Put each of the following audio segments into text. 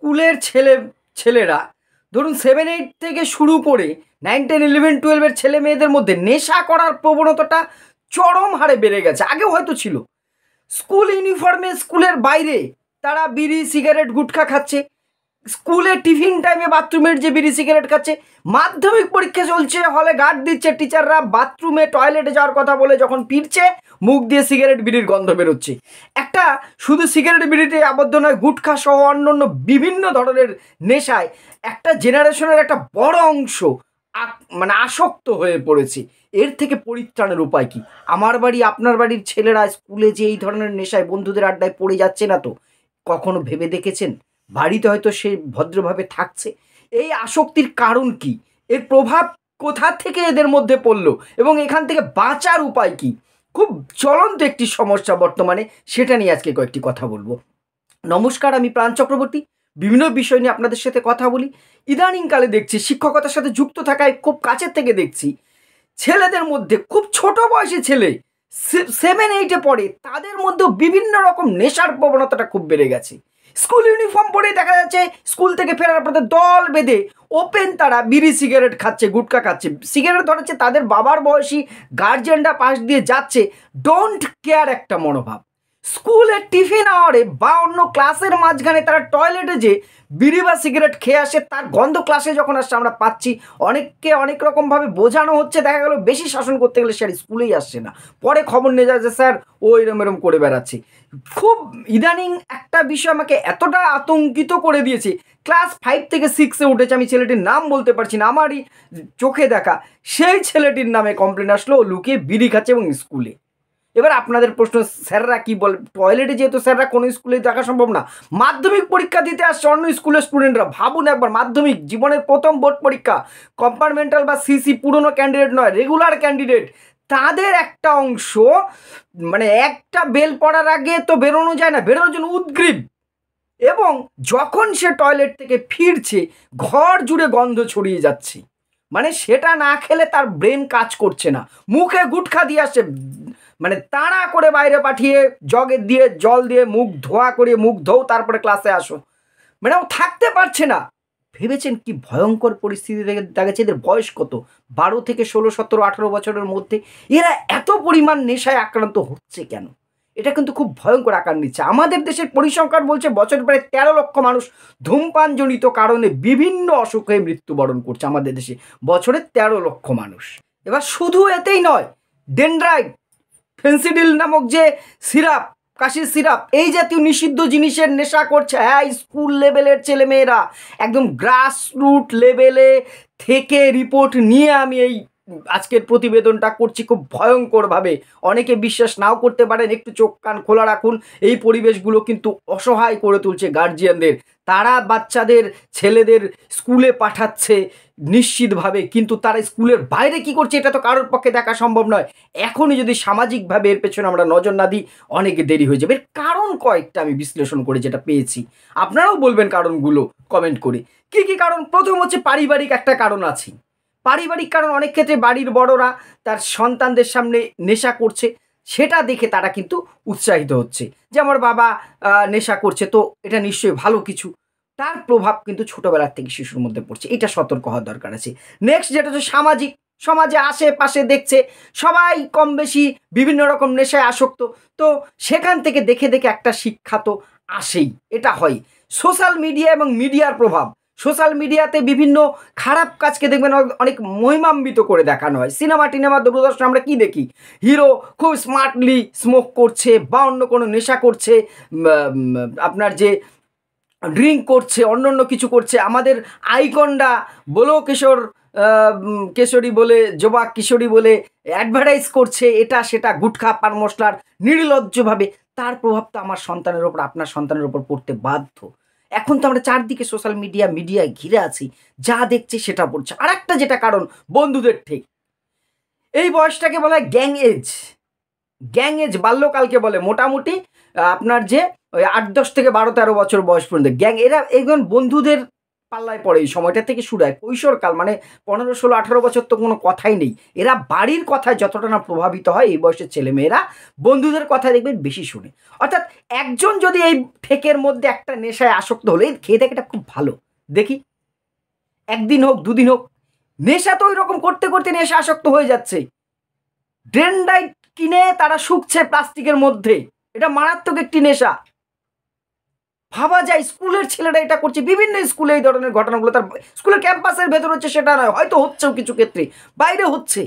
স্কুলের ছেলেরা ধরুন 7-8 থেকে শুরু করে 9-10-11-12-এর ছেলে মেয়েদের মধ্যে নেশা করার প্রবণতাটা চরম হারে বেড়ে গেছে। আগেও হয়তো ছিল। স্কুল ইউনিফর্মে স্কুলের বাইরে তারা বিড়ি সিগারেট গুটখা খাচ্ছে, স্কুলে টিফিন টাইমে বাথরুমের যে বিড়ি সিগারেট খাচ্ছে, মাধ্যমিক পরীক্ষা চলছে, হলে গার্ড দিচ্ছে টিচাররা, বাথরুমে টয়লেটে যাওয়ার কথা বলে যখন ফিরছে মুখ দিয়ে সিগারেট বিড়ির গন্ধ বেরোচ্ছে। একটা শুধু সিগারেট বিড়িতে আবদ্ধ নয়, গুটখা সহ অন্যান্য বিভিন্ন ধরনের নেশায় একটা জেনারেশনের একটা বড় অংশ মানে আসক্ত হয়ে পড়েছে। এর থেকে পরিত্রাণের উপায় কি? আমার বাড়ি আপনার বাড়ির ছেলেরা স্কুলে যে এই ধরনের নেশায় বন্ধুদের আড্ডায় পড়ে যাচ্ছে না তো কখনো ভেবে দেখেছেন? বাড়িতে হয়তো সে ভদ্রভাবে থাকছে। এই আসক্তির কারণ কি? এর প্রভাব কোথা থেকে এদের মধ্যে পড়লো এবং এখান থেকে বাঁচার উপায় কি? খুব জ্বলন্ত একটি সমস্যা বর্তমানে, সেটা নিয়ে আজকে কয়েকটি কথা বলবো। নমস্কার, আমি প্রাণ চক্রবর্তী। বিভিন্ন বিষয় নিয়ে আপনাদের সাথে কথা বলি। ইদানিংকালে দেখছি, শিক্ষকতার সাথে যুক্ত থাকায় খুব কাছের থেকে দেখছি, ছেলেদের মধ্যে খুব ছোট বয়সী ছেলে 7-8-এ পড়ে, তাদের মধ্যেও বিভিন্ন রকম নেশার প্রবণতাটা খুব বেড়ে গেছে। স্কুল ইউনিফর্ম পরেই দেখা যাচ্ছে স্কুল থেকে ফেরার পথে দল বেঁধে ওপেন তারা বিড়ি সিগারেট খাচ্ছে, গুটকা খাচ্ছে, সিগারেট ধরাচ্ছে, তাদের বাবার বয়সী গার্জেনরা পাশ দিয়ে যাচ্ছে, ডোন্ট কেয়ার একটা মনোভাব। স্কুলের টিফিন আওয়ারে বা অন্য ক্লাসের মাঝখানে তারা টয়লেটে যে বিড়ি বা সিগারেট খেয়ে আসে, তার গন্ধ ক্লাসে যখন আসছে আমরা পাচ্ছি। অনেককে অনেক রকমভাবে বোঝানো হচ্ছে, দেখা গেল বেশি শাসন করতে গেলে স্যার স্কুলেই আসছে না, পরে খবর নিয়ে যায় যে স্যার ও এরম করে বেড়াচ্ছে। খুব ইদানিং একটা বিষয় আমাকে এতটা আতঙ্কিত করে দিয়েছে, ক্লাস 5 থেকে 6-এ উঠেছে, আমি ছেলেটির নাম বলতে পারছি না, আমারই চোখে দেখা, সেই ছেলেটির নামে কমপ্লেন আসলো ও লুকিয়ে বিড়ি খাচ্ছে এবং স্কুলে। এবার আপনাদের প্রশ্ন, স্যাররা কি বলে? টয়লেটে যেহেতু স্যাররা কোনো স্কুলে দেখা সম্ভব না, মাধ্যমিক পরীক্ষা দিতে আসছে অন্য স্কুলের স্টুডেন্টরা। ভাবুন একবার, মাধ্যমিক জীবনের প্রথম বোর্ড পরীক্ষা, কম্পার্টমেন্টাল বা সিসি, পুরনো ক্যান্ডিডেট নয়, রেগুলার ক্যান্ডিডেট, তাদের একটা অংশ মানে একটা বেল পড়ার আগে তো বেরোনো যায় না, বেরোনোর জন্য উদগ্রীব। এবং যখন সে টয়লেট থেকে ফিরছে ঘর জুড়ে গন্ধ ছড়িয়ে যাচ্ছে, মানে সেটা না খেলে তার ব্রেন কাজ করছে না, মুখে গুটখা দিয়ে আসছে, মানে তাড়া করে বাইরে পাঠিয়ে জগে দিয়ে জল দিয়ে মুখ ধোয়া করে, মুখ ধোও তারপরে ক্লাসে আসো, মানে ও থাকতে পারছে না। ভেবেছেন কি ভয়ঙ্কর পরিস্থিতি দেখেছে? এদের বয়স কত? 12 থেকে 16, 17, 18 বছরের মধ্যে এরা এত পরিমাণ নেশায় আক্রান্ত হচ্ছে কেন? এটা কিন্তু খুব ভয়ঙ্কর আকার নিচ্ছে। আমাদের দেশের পরিসংখ্যান বলছে বছরে প্রায় 13 লক্ষ মানুষ ধূমপানজনিত কারণে বিভিন্ন অসুখে মৃত্যুবরণ করছে আমাদের দেশে, বছরে 13 লক্ষ মানুষ। এবার শুধু এতেই নয়, ডেনড্রাইট, ফেন্সিডিল নামক যে সিরাপ, কাশির সিরাপ, এই জাতীয় নিষিদ্ধ জিনিসের নেশা করছে। হ্যাঁ, স্কুল লেভেলের ছেলেমেয়েরা, একদম গ্রাসরুট লেভেলে থেকে রিপোর্ট নিয়ে আমি এই আজকের প্রতিবেদনটা করছি খুব ভয়ঙ্করভাবে। অনেকে বিশ্বাস নাও করতে পারেন, একটু চোখ কান খোলা রাখুন। এই পরিবেশগুলো কিন্তু অসহায় করে তুলছে গার্জিয়ানদের। তারা বাচ্চাদের, ছেলেদের স্কুলে পাঠাচ্ছে নিশ্চিতভাবে, কিন্তু তারা স্কুলের বাইরে কি করছে এটা তো কারোর পক্ষে দেখা সম্ভব নয়। এখনই যদি সামাজিকভাবে এর পেছনে আমরা নজর না দিই অনেক দেরি হয়ে যাবে। এর কারণ কয়েকটা আমি বিশ্লেষণ করে যেটা পেয়েছি, আপনারাও বলবেন কারণগুলো কমেন্ট করে। কি কি কারণ? প্রথম হচ্ছে পারিবারিক একটা কারণ আছে। পারিবারিক কারণ, অনেক ক্ষেত্রে বাড়ির বড়রা তার সন্তানদের সামনে নেশা করছে, সেটা দেখে তারা কিন্তু উৎসাহিত হচ্ছে যে আমার বাবা নেশা করছে, তো এটা নিশ্চয়ই ভালো কিছু। তার প্রভাব কিন্তু ছোটবেলার থেকে শিশুর মধ্যে পড়ছে, এটা সতর্ক হওয়ার দরকার আছে। নেক্সট যেটা হচ্ছে সামাজিক, সমাজে আশেপাশে দেখছে সবাই কম বেশি বিভিন্ন রকম নেশায় আসক্ত, তো সেখান থেকে দেখে দেখে একটা শিক্ষা তো আসেই, এটা হয়। সোশ্যাল মিডিয়া এবং মিডিয়ার প্রভাব, সোশ্যাল মিডিয়াতে বিভিন্ন খারাপ কাজকে দেখবেন অনেক মহিমান্বিত করে দেখানো হয়। সিনেমা টিনেমা দূরদর্শন আমরা কি দেখি? হিরো খুব স্মার্টলি স্মোক করছে বা অন্য কোনো নেশা করছে, আপনার যে ড্রিঙ্ক করছে, অন্য অন্য কিছু করছে। আমাদের আইকনরা বলো কেশরী বলে, জবা কিশোরী বলে অ্যাডভার্টাইজ করছে এটা সেটা, গুটখা পান মশলার নির্লজ্জভাবে। তার প্রভাব তো আমার সন্তানের ওপর, আপনার সন্তানের ওপর পড়তে বাধ্য। এখন তো আমরা চারদিকে সোশ্যাল মিডিয়ায় ঘিরে আছি, যা দেখছি সেটা পড়ছে। আর একটা যেটা কারণ, বন্ধুদের ঠিক, এই বয়সটাকে বলা হয় গ্যাং এজ। গ্যাং এজ বাল্যকালকে বলে, মোটামুটি আপনার যে ওই 8-10 থেকে 12-13 বছর বয়স পর্যন্ত গ্যাং, এরা একজন বন্ধুদের পাল্লায় পড়ে, এই সময়টা থেকে শুরু হয় কৈশোরকাল, মানে 15, 16, 18 বছর তো কোনো কথাই নেই। এরা বাড়ির কথায় যতটা না প্রভাবিত হয়, এই বয়সের ছেলেমেয়েরা বন্ধুদের কথায় দেখবেন বেশি শোনে। অর্থাৎ একজন যদি এই ফেকের মধ্যে একটা নেশায় আসক্ত হলে, এই খেয়ে দেখে এটা খুব ভালো, দেখি একদিন হোক দুদিন হোক, নেশা তো ওই রকম করতে করতে নেশা আসক্ত হয়ে যাচ্ছে। ডেনড্রাইট কিনে তারা শুকছে প্লাস্টিকের মধ্যে, এটা মারাত্মক একটি নেশা। ভাবা যায় স্কুলের ছেলেরা এটা করছে, বিভিন্ন স্কুলে এই ধরনের ঘটনাগুলো তার স্কুলের ক্যাম্পাসের ভেতর হচ্ছে সেটা নয়, হয়তো হচ্ছেও কিছু ক্ষেত্রে, বাইরে হচ্ছে।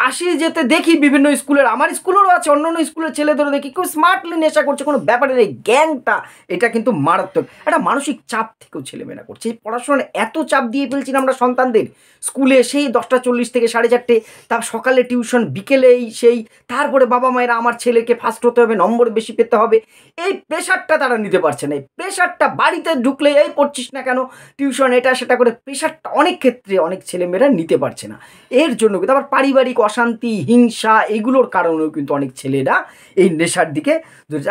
আসি যেতে দেখি বিভিন্ন স্কুলের, আমার স্কুলেরও আছে, অন্যান্য স্কুলের ছেলেদেরও দেখি কেউ স্মার্টলি নেশা করছে, কোনো ব্যাপারে নেই। গ্যাংটা এটা কিন্তু মারাত্মক একটা মানসিক চাপ থেকেও ছেলেমেয়েরা করছে। এই পড়াশোনার এত চাপ দিয়ে ফেলছি না আমরা সন্তানদের, স্কুলে সেই 10টা 40 থেকে 4:30, তার সকালে টিউশন, বিকেলেই সেই, তারপরে বাবা মায়েরা আমার ছেলেকে ফার্স্ট হতে হবে, নম্বর বেশি পেতে হবে, এই প্রেশারটা তারা নিতে পারছে না। এই প্রেশারটা বাড়িতে ঢুকলে এই পড়ছিস না কেন, টিউশন এটা সেটা করে প্রেশারটা অনেক ক্ষেত্রে অনেক ছেলেমেয়েরা নিতে পারছে না। এর জন্য কিন্তু আবার পারিবারিক অশান্তি, হিংসা, এগুলোর কারণেও কিন্তু অনেক ছেলেরা এই নেশার দিকে,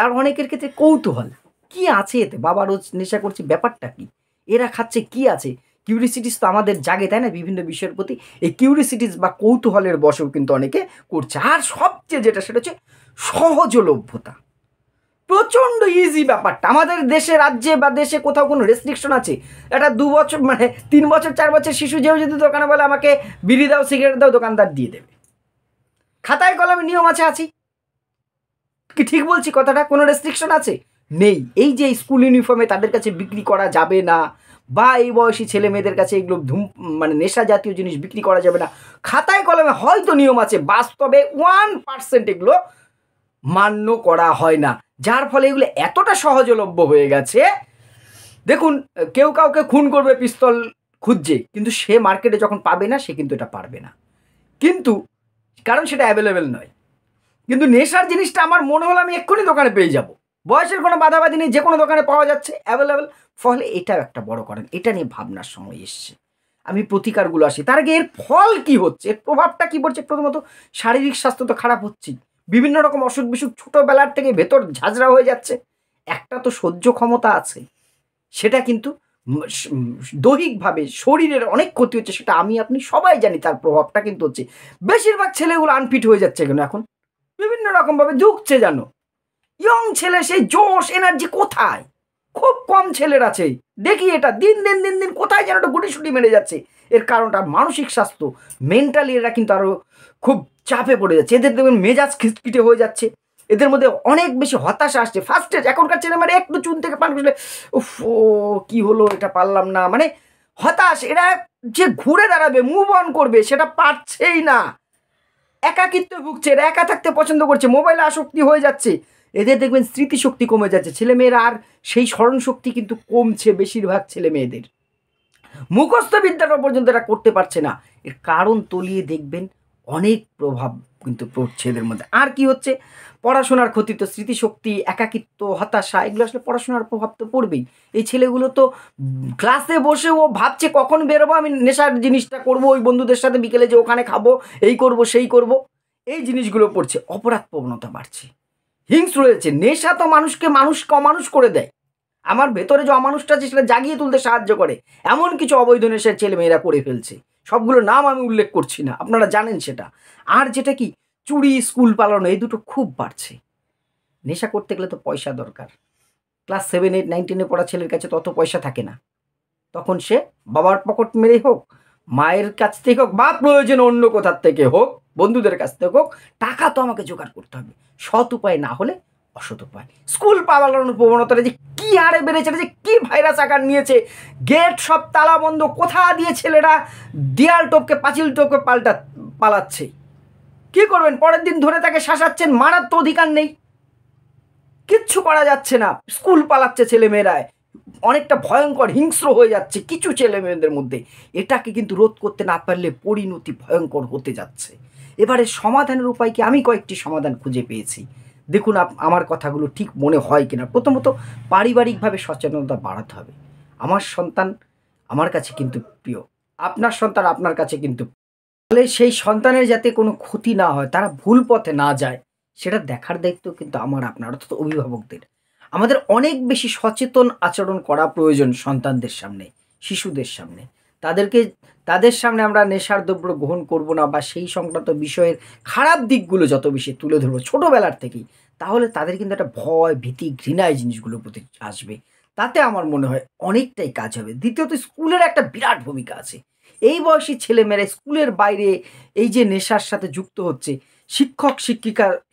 আর অনেকের ক্ষেত্রে কৌতূহল, কি আছে এতে, বাবা রোজ নেশা করছে, ব্যাপারটা কি, এরা খাচ্ছে কি আছে, কিউরিসিটিস তো আমাদের জাগে, তাই না, বিভিন্ন বিষয়ের প্রতি। এই কিউরিসিটিস বা কৌতূহলের বশেও কিন্তু অনেকে করছে। আর সবচেয়ে যেটা সেটা হচ্ছে সহজলভ্যতা, প্রচণ্ড ইজি ব্যাপারটা। আমাদের দেশে, রাজ্যে বা দেশে কোথাও কোনো রেস্ট্রিকশন আছে? একটা 2 বছর, মানে 3 বছর 4 বছর শিশু যেও যদি দোকানে বলে আমাকে বিড়ি দাও, সিগারেট দাও, দোকানদার দিয়ে দেবে। খাতায় কলমে নিয়ম আছে, আছি কি ঠিক বলছি কথাটা? কোনো রেস্ট্রিকশন আছে? নেই। এই যে স্কুল ইউনিফর্মে তাদের কাছে বিক্রি করা যাবে না, বা এই বয়সী ছেলে মেয়েদের কাছে এগুলো মানে নেশা জাতীয় জিনিস বিক্রি করা যাবে না, খাতায় কলমে হয়তো নিয়ম আছে, বাস্তবে 1% এগুলো মান্য করা হয় না। যার ফলে এগুলো এতটা সহজলভ্য হয়ে গেছে। দেখুন, কেউ কাউকে খুন করবে পিস্তল খুঁজছে, কিন্তু সে মার্কেটে যখন পাবে না, সে কিন্তু এটা পারবে না, কিন্তু কারণ সেটা অ্যাভেলেবেল নয়। কিন্তু নেশার জিনিসটা আমার মনে হলো আমি এক্ষুনি দোকানে পেয়ে যাব, বয়সের কোনো বাধাবাধি নেই, যে কোনো দোকানে পাওয়া যাচ্ছে, অ্যাভেলেবেল। ফলে এটাও একটা বড় কারণ, এটা নিয়ে ভাবনার সময় এসছে। আমি প্রতিকারগুলো আসি, তার আগে এর ফল কি হচ্ছে, এর প্রভাবটা কি পড়ছে? প্রথমত শারীরিক স্বাস্থ্য তো খারাপ হচ্ছেই, বিভিন্ন রকম অসুখ বিসুখ ছোটোবেলার থেকে ভেতর ঝাঁঝরা হয়ে যাচ্ছে। একটা তো সহ্য ক্ষমতা আছে, সেটা কিন্তু দৈহিকভাবে শরীরের অনেক ক্ষতি হচ্ছে, সেটা আমি আপনি সবাই জানি, তার প্রভাবটা কিন্তু হচ্ছে। বেশিরভাগ ছেলেগুলো আনফিট হয়ে যাচ্ছে কেন এখন, বিভিন্ন রকমভাবে ঢুকছে যেন। ইয়ং ছেলে সেই জোশ এনার্জি কোথায়? খুব কম ছেলের আছে দেখি, এটা দিন দিন দিন দিন কোথায় যেন একটা গুটিসুটি মেরে যাচ্ছে। এর কারণটা মানসিক স্বাস্থ্য, মেন্টালি এরা কিন্তু আরও খুব চাপে পড়ে যাচ্ছে। এদের দেখবেন মেজাজ খিটখিটে হয়ে যাচ্ছে, এদের মধ্যে অনেক বেশি হতাশা আসছে। ফার্স্টে এখনকার ছেলে মানে একটু চুন থেকে পান খুঁজলে উফ ও কী হলো, এটা পারলাম না, মানে হতাশ। এরা যে ঘুরে দাঁড়াবে, মুভ অন করবে, সেটা পারছেই না। একাকিত্ব ভুগছে, এরা একা থাকতে পছন্দ করছে, মোবাইলে আসক্তি হয়ে যাচ্ছে। এদের দেখবেন স্মৃতিশক্তি কমে যাচ্ছে, ছেলেমেয়েরা আর সেই স্মরণশক্তি কিন্তু কমছে বেশিরভাগ ছেলে মেয়েদের। মুখস্থ বিদ্যাটা পর্যন্ত এরা করতে পারছে না। এর কারণ তলিয়ে দেখবেন অনেক প্রভাব কিন্তু পড়ছে এদের মধ্যে। আর কি হচ্ছে? পড়াশোনার ক্ষতি তো, স্মৃতিশক্তি, একাকিত্ব, হতাশা, এগুলো আসলে পড়াশোনার প্রভাব তো পড়বেই। এই ছেলেগুলো তো ক্লাসে বসে ও ভাবছে কখন বেরোবো, আমি নেশার জিনিসটা করবো, ওই বন্ধুদের সাথে বিকেলে যে ওখানে খাবো, এই করব সেই করব, এই জিনিসগুলো পড়ছে। অপরাধ প্রবণতা বাড়ছে, হিংস্র হয়েছে। নেশা তো মানুষকে অমানুষ করে দেয়। আমার ভেতরে যে অমানুষটা আছে সেটা জাগিয়ে তুলতে সাহায্য করে, এমন কিছু অবৈধ নেশার ছেলেমেয়েরা করে ফেলছে। সবগুলোর নাম আমি উল্লেখ করছি না, আপনারা জানেন সেটা। আর যেটা কি, চুরি, স্কুল পালানো, এই দুটো খুব বাড়ছে। নেশা করতে গেলে তো পয়সা দরকার। ক্লাস 7, 8, 9, 10 পড়া ছেলের কাছে তত পয়সা থাকে না। তখন সে বাবার পকেট মেরে হোক, মায়ের কাছ থেকে হোক, বা প্রয়োজন অন্য কোথার থেকে হোক, বন্ধুদের কাছ থেকে হোক, টাকা তো আমাকে জোগাড় করতে হবে। সৎ উপায় না হলে অসৎ উপায়। স্কুল পালানোর প্রবণতাটা যে কী হারে বেড়েছে, যে কী ভাইরাস আকার নিয়েছে, গেট সব তালা বন্ধ, কোথা দিয়ে ছেলেরা দেয়াল টপকে, পাঁচিল টপকে পালাচ্ছে। কী করবেন? পরের দিন ধরে তাকে শাসাচ্ছেন, মারার তো অধিকার নেই, কিচ্ছু করা যাচ্ছে না। স্কুল পালাচ্ছে ছেলেমেয়েরায়, অনেকটা ভয়ঙ্কর হিংস্র হয়ে যাচ্ছে কিছু ছেলে মেয়েদের মধ্যে। এটাকে কিন্তু রোধ করতে না পারলে পরিণতি ভয়ঙ্কর হতে যাচ্ছে। এবারে সমাধানের উপায় কি? আমি কয়েকটি সমাধান খুঁজে পেয়েছি, দেখুন আমার কথাগুলো ঠিক মনে হয় কিনা। প্রথমত পারিবারিকভাবে সচেতনতা বাড়াতে হবে। আমার সন্তান আমার কাছে কিন্তু প্রিয়, আপনার সন্তান আপনার কাছে কিন্তু, ফলে সেই সন্তানের যাতে কোনো ক্ষতি না হয়, তারা ভুল পথে না যায়, সেটা দেখার দায়িত্ব কিন্তু আমার আপনার, অর্থাৎ অভিভাবকদের। আমাদের অনেক বেশি সচেতন আচরণ করা প্রয়োজন সন্তানদের সামনে, শিশুদের সামনে। তাদের সামনে আমরা নেশার দ্রব্য গ্রহণ করব না বা সেই সংক্রান্ত বিষয়ের খারাপ দিকগুলো যত বেশি তুলে ধরবো ছোটোবেলার থেকেই, তাহলে তাদের কিন্তু একটা ভয়, ভীতি, ঘৃণা এই জিনিসগুলোর প্রতি আসবে। তাতে আমার মনে হয় অনেকটাই কাজ হবে। দ্বিতীয়ত স্কুলের একটা বিরাট ভূমিকা আছে। এই বয়সী ছেলেমেয়েরা স্কুলের বাইরে এই যে নেশার সাথে যুক্ত হচ্ছে,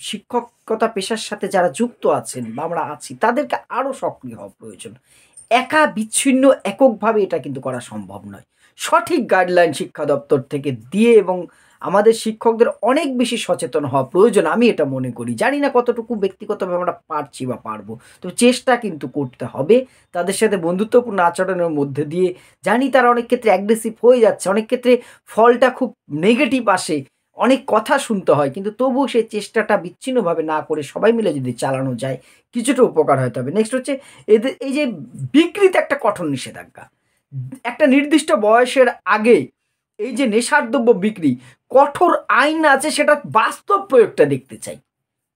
শিক্ষকতা পেশার সাথে যারা যুক্ত আছেন বা আমরা আছি, তাদেরকে আরও সক্রিয় হওয়া প্রয়োজন। একা বিচ্ছিন্ন এককভাবে এটা কিন্তু করা সম্ভব নয়। সঠিক গাইডলাইন শিক্ষা দপ্তর থেকে দিয়ে এবং আমাদের শিক্ষকদের অনেক বেশি সচেতন হওয়া প্রয়োজন, আমি এটা মনে করি। জানি না কতটুকু ব্যক্তিগতভাবে আমরা পারছি বা পারবো, তো চেষ্টা কিন্তু করতে হবে। তাদের সাথে বন্ধুত্বপূর্ণ আচরণের মধ্যে দিয়ে, জানি তারা অনেক ক্ষেত্রে অ্যাগ্রেসিভ হয়ে যাচ্ছে, অনেক ক্ষেত্রে ফলটা খুব নেগেটিভ আসে, অনেক কথা শুনতে হয়, কিন্তু তবুও সেই চেষ্টাটা বিচ্ছিন্নভাবে না করে সবাই মিলে যদি চালানো যায়, কিছুটা উপকার হয়তো হবে। নেক্সট হচ্ছে এদের এই যে বিক্রিতে একটা কঠোর নিষেধাজ্ঞা। একটা নির্দিষ্ট বয়সের আগে এই যে নেশার দ্রব্য বিক্রি, কঠোর আইন আছে, সেটা বাস্তব প্রয়োগটা দেখতে চাই।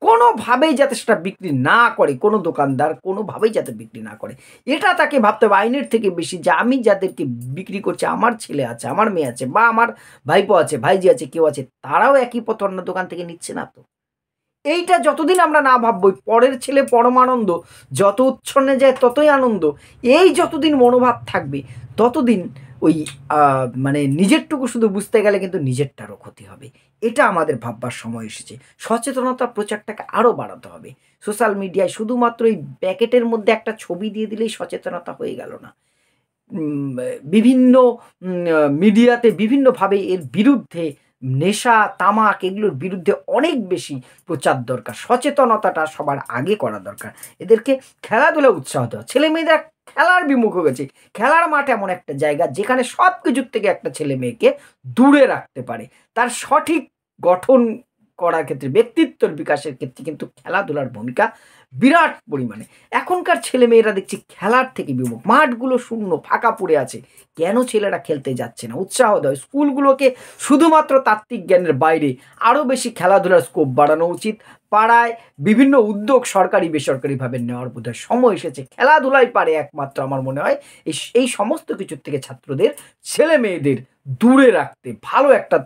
কোনোভাবেই যাতে সেটা বিক্রি না করে, কোনো দোকানদার কোনোভাবেই যাতে বিক্রি না করে, এটা তাকে ভাবতে হবে আইনের থেকে বেশি। যে আমি যাদেরকে বিক্রি করছি, আমার ছেলে আছে, আমার মেয়ে আছে, বা আমার ভাইপো আছে, ভাইজি আছে, কেউ আছে, তারাও একই পথ অন্য দোকান থেকে নিচ্ছে না তো? এইটা যতদিন আমরা না ভাববো, পরের ছেলে পরমানন্দ, যত উচ্ছন্নে যায় ততই আনন্দ, এই যতদিন মনোভাব থাকবে, ততদিন ওই মানে নিজেরটুকু শুধু বুঝতে গেলে কিন্তু নিজেরটারও ক্ষতি হবে। এটা আমাদের ভাববার সময় এসেছে। সচেতনতা প্রচারটাকে আরও বাড়াতে হবে। সোশ্যাল মিডিয়ায় শুধুমাত্র এই প্যাকেটের মধ্যে একটা ছবি দিয়ে দিলেই সচেতনতা হয়ে গেল না। বিভিন্ন মিডিয়াতে বিভিন্নভাবে এর বিরুদ্ধে, নেশা, তামাক এগুলোর বিরুদ্ধে অনেক বেশি প্রচার দরকার। সচেতনতাটা সবার আগে করা দরকার। এদেরকে খেলাধুলায় উৎসাহ দেওয়া। ছেলেমেয়েরা খেলার বিমুখ হয়ে গেছে। খেলার মাঠ এমন একটা জায়গা যেখানে সব কিছুর থেকে একটা ছেলেমেয়েকে দূরে রাখতে পারে। তার সঠিক গঠন করার ক্ষেত্রে, ব্যক্তিত্বর বিকাশের ক্ষেত্রে কিন্তু খেলাধুলার ভূমিকা বিরাট পরিমাণে। এখনকার ছেলেমেয়েরা দেখছি খেলার থেকে বিমুখ। মাঠগুলো শূন্য, ফাঁকা পড়ে আছে। কেন ছেলেরা খেলতে যাচ্ছে না? উৎসাহ দেয়। স্কুলগুলোকে শুধুমাত্র তাত্ত্বিক জ্ঞানের বাইরে আরও বেশি খেলাধুলার স্কোপ বাড়ানো উচিত। পাড়ায় বিভিন্ন উদ্যোগ সরকারি বেসরকারিভাবে নেওয়ার বোধহয় সময় এসেছে। খেলাধুলাই পারে একমাত্র, আমার মনে হয়, এই সমস্ত কিছুর থেকে ছাত্রদের, ছেলে মেয়েদের দূরে রাখতে, ভালো একটা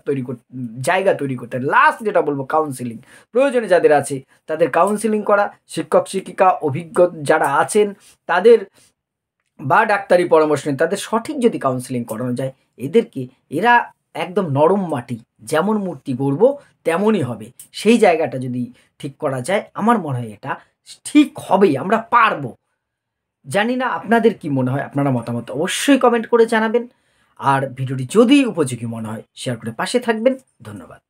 জায়গা তৈরি করতে। লাস্ট যেটা বলবো, কাউন্সিলিং। প্রয়োজনে যাদের আছে তাদের কাউন্সিলিং করা, শিক্ষক শিক্ষিকা অভিজ্ঞ যারা আছেন তাদের বা ডাক্তারি পরামর্শ নেন, তাদের সঠিক যদি কাউন্সিলিং করানো যায়, এরা একদম নরম মাটি, যেমন মূর্তি গড়ব তেমনই হবে, সেই জায়গাটা যদি ঠিক করা যায়, আমার মনে হয় এটা ঠিক হবেই, আমরা পারবো। জানি না আপনাদের কি মনে হয়, আপনারা মতামত অবশ্যই কমেন্ট করে জানাবেন। আর ভিডিওটি যদি উপযোগী মনে হয়, শেয়ার করে পাশে থাকবেন। ধন্যবাদ।